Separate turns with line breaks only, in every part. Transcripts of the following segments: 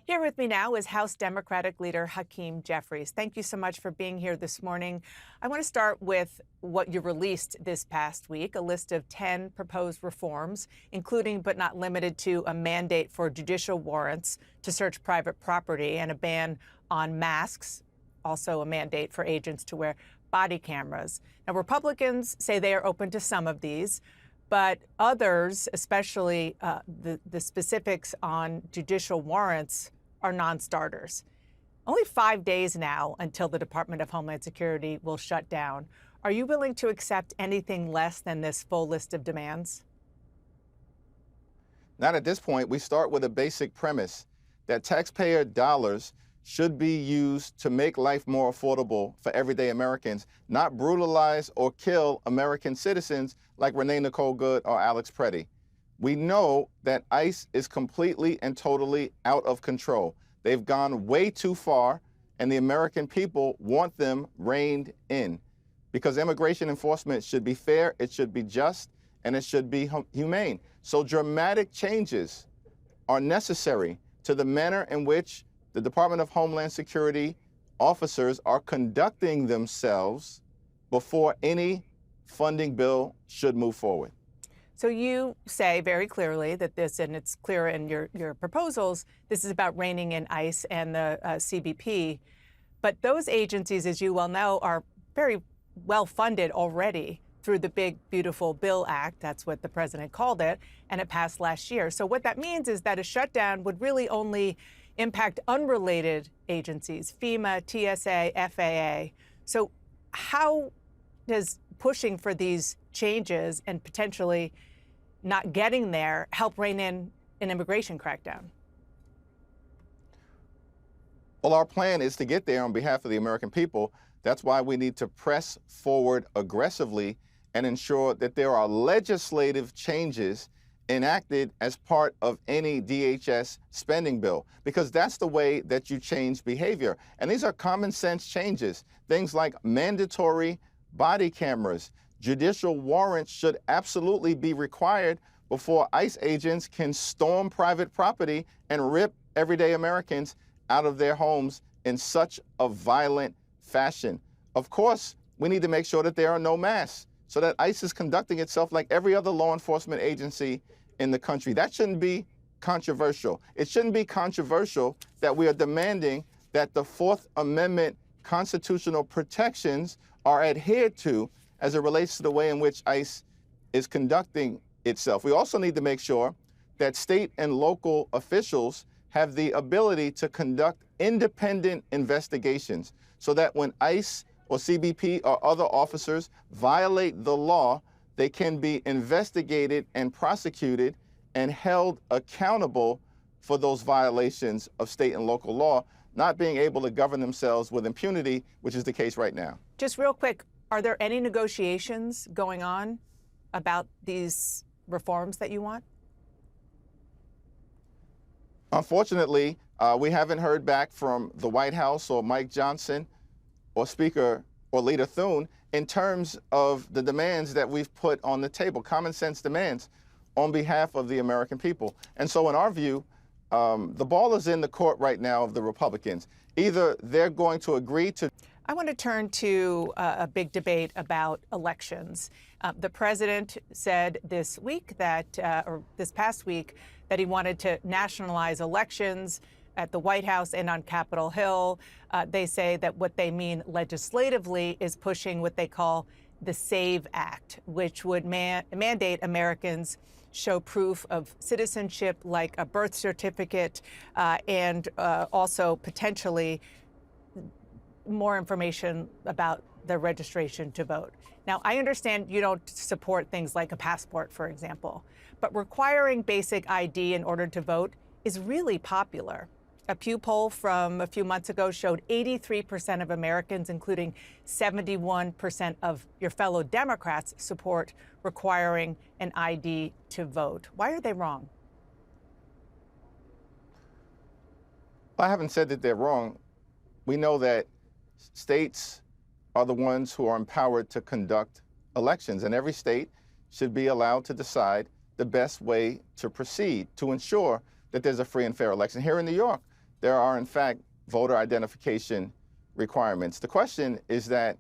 Here with me now is House Democratic Leader Hakeem Jeffries. Thank you so much for being here this morning. I want to start with what you released this past week, a list of 10 proposed reforms, including but not limited to a mandate for judicial warrants to search private property and a ban on masks, also a mandate for agents to wear body cameras. Now, Republicans say they are open to some of these, but others, especially the specifics on judicial warrants, are non-starters. Only 5 days now until the Department of Homeland Security will shut down. Are you willing to accept anything less than this full list of demands?
Not at this point. We start with a basic premise that taxpayer dollars should be used to make life more affordable for everyday Americans, not brutalize or kill American citizens like Renee Nicole Good or Alex Preddy. We know that ICE is completely and totally out of control. They've gone way too far, and the American people want them reined in. Because immigration enforcement should be fair, it should be just, and it should be humane. So dramatic changes are necessary to the manner in which the Department of Homeland Security officers are conducting themselves before any funding bill should move forward.
So you say very clearly that this, and it's clear in your proposals, this is about reining in ICE and the CBP. But those agencies, as you well know, are very well funded already through the Big Beautiful Bill Act. That's what the president called it, and it passed last year. So what that means is that a shutdown would really only impact unrelated agencies, FEMA, TSA, FAA. So how does pushing for these changes and potentially not getting there help rein in an immigration crackdown?
Well, our plan is to get there on behalf of the American people. That's why we need to press forward aggressively and ensure that there are legislative changes enacted as part of any DHS spending bill, because that's the way that you change behavior. And these are common sense changes. Things like mandatory body cameras. Judicial warrants should absolutely be required before ICE agents can storm private property and rip everyday Americans out of their homes in such a violent fashion. Of course, we need to make sure that there are no masks so that ICE is conducting itself like every other law enforcement agency in the country. That shouldn't be controversial. It shouldn't be controversial that we are demanding that the Fourth Amendment constitutional protections are adhered to as it relates to the way in which ICE is conducting itself. We also need to make sure that state and local officials have the ability to conduct independent investigations so that when ICE or CBP or other officers violate the law, they can be investigated and prosecuted and held accountable for those violations of state and local law, not being able to govern themselves with impunity, which is the case right now.
Just real quick, are there any negotiations going on about these reforms that you want?
Unfortunately, we haven't heard back from the White House or Mike Johnson or Speaker or Leader Thune in terms of the demands that we've put on the table, common sense demands on behalf of the American people. And so in our view, the ball is in the court right now of the Republicans. Either they're going to agree to.
I want to turn to a big debate about elections. The president said this week or this past week, that he wanted to nationalize elections at the White House and on Capitol Hill. They say that what they mean legislatively is pushing what they call the SAVE Act, which would mandate Americans show proof of citizenship like a birth certificate and also potentially more information about their registration to vote. Now, I understand you don't support things like a passport, for example, but requiring basic ID in order to vote is really popular. A Pew poll from a few months ago showed 83% of Americans, including 71% of your fellow Democrats, support requiring an ID to vote. Why are they wrong?
I haven't said that they're wrong. We know that states are the ones who are empowered to conduct elections, and every state should be allowed to decide the best way to proceed to ensure that there's a free and fair election. Here in New York, there are, in fact, voter identification requirements. The question is that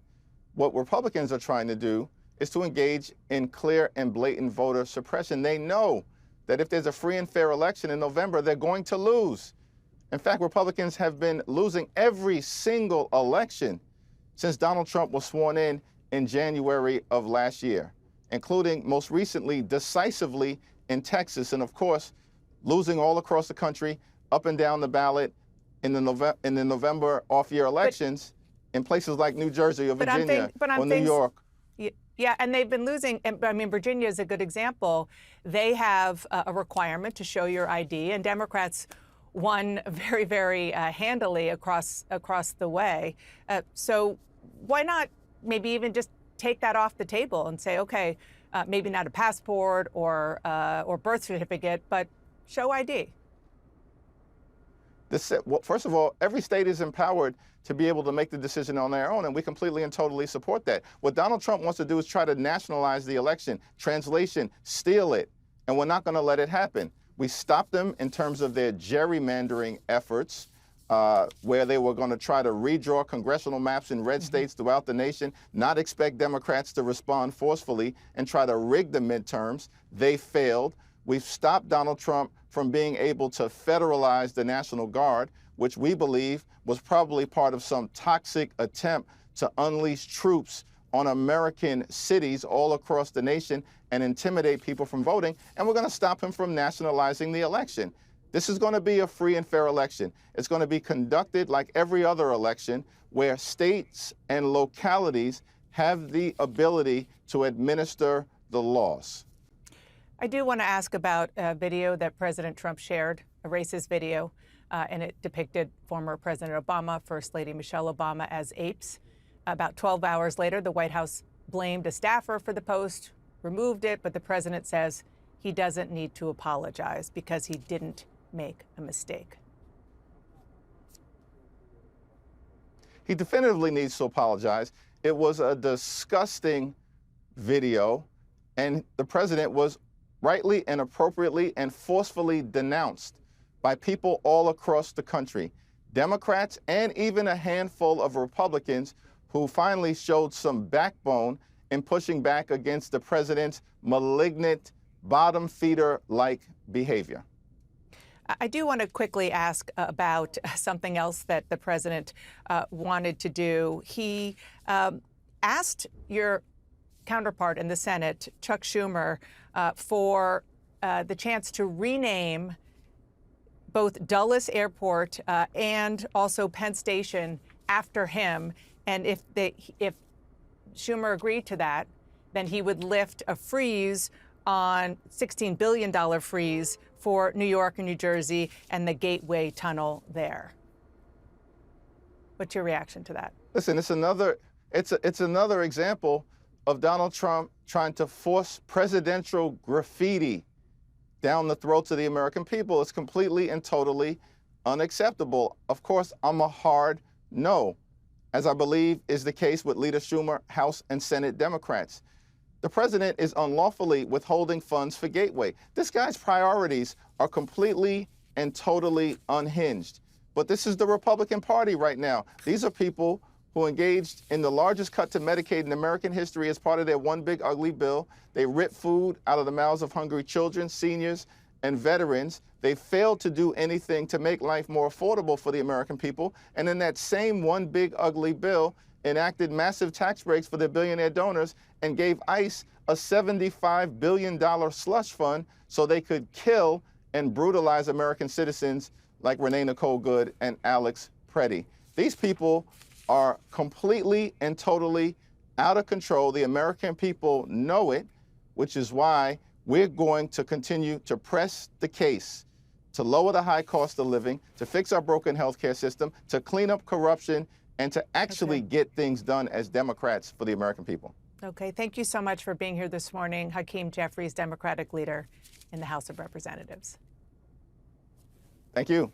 what Republicans are trying to do is to engage in clear and blatant voter suppression. They know that if there's a free and fair election in November, they're going to lose. In fact, Republicans have been losing every single election since Donald Trump was sworn in January of last year, including most recently decisively in Texas, and of course, losing all across the country, up and down the ballot in the November off-year elections in places like New Jersey or Virginia or New York.
Yeah, and they've been losing. I mean, Virginia is a good example. They have a requirement to show your ID, and Democrats won very, very handily across the way. So why not maybe even just take that off the table and say, okay, maybe not a passport or birth certificate, but show ID?
Well, first of all, every state is empowered to be able to make the decision on their own, and we completely and totally support that. What Donald Trump wants to do is try to nationalize the election, translation, steal it, and we're not going to let it happen. We stopped them in terms of their gerrymandering efforts, where they were going to try to redraw congressional maps in red states throughout the nation, not expect Democrats to respond forcefully, and try to rig the midterms. They failed. We've stopped Donald Trump from being able to federalize the National Guard, which we believe was probably part of some toxic attempt to unleash troops on American cities all across the nation and intimidate people from voting. And we're going to stop him from nationalizing the election. This is going to be a free and fair election. It's going to be conducted like every other election, where states and localities have the ability to administer the laws.
I do want to ask about a video that President Trump shared, a racist video, and it depicted former President Obama, First Lady Michelle Obama as apes. About 12 hours later, the White House blamed a staffer for the post, removed it, but the president says he doesn't need to apologize because he didn't make a mistake.
He definitively needs to apologize. It was a disgusting video, and the president was rightly and appropriately and forcefully denounced by people all across the country, Democrats and even a handful of Republicans who finally showed some backbone in pushing back against the president's malignant, bottom feeder-like behavior.
I do want to quickly ask about something else that the president wanted to do. He asked your counterpart in the Senate, Chuck Schumer, for the chance to rename both Dulles Airport and also Penn Station after him. And if Schumer agreed to that, then he would lift a freeze on $16 billion freeze for New York and New Jersey and the Gateway Tunnel there. What's your reaction to that?
Listen, it's another example of Donald Trump trying to force presidential graffiti down the throats of the American people. It's completely and totally unacceptable. Of course, I'm a hard no, as I believe is the case with Leader Schumer, House and Senate Democrats. The president is unlawfully withholding funds for Gateway. This guy's priorities are completely and totally unhinged. But this is the Republican Party right now. These are people who engaged in the largest cut to Medicaid in American history as part of their one big ugly bill. They ripped food out of the mouths of hungry children, seniors, and veterans. They failed to do anything to make life more affordable for the American people. And in that same one big ugly bill, enacted massive tax breaks for their billionaire donors and gave ICE a $75 billion slush fund so they could kill and brutalize American citizens like Renee Nicole Good and Alex Preddy. These people are completely and totally out of control. The American people know it, which is why we're going to continue to press the case to lower the high cost of living, to fix our broken healthcare system, to clean up corruption, and to actually get things done as Democrats for the American people.
Okay, thank you so much for being here this morning, Hakeem Jeffries, Democratic leader in the House of Representatives.
Thank you.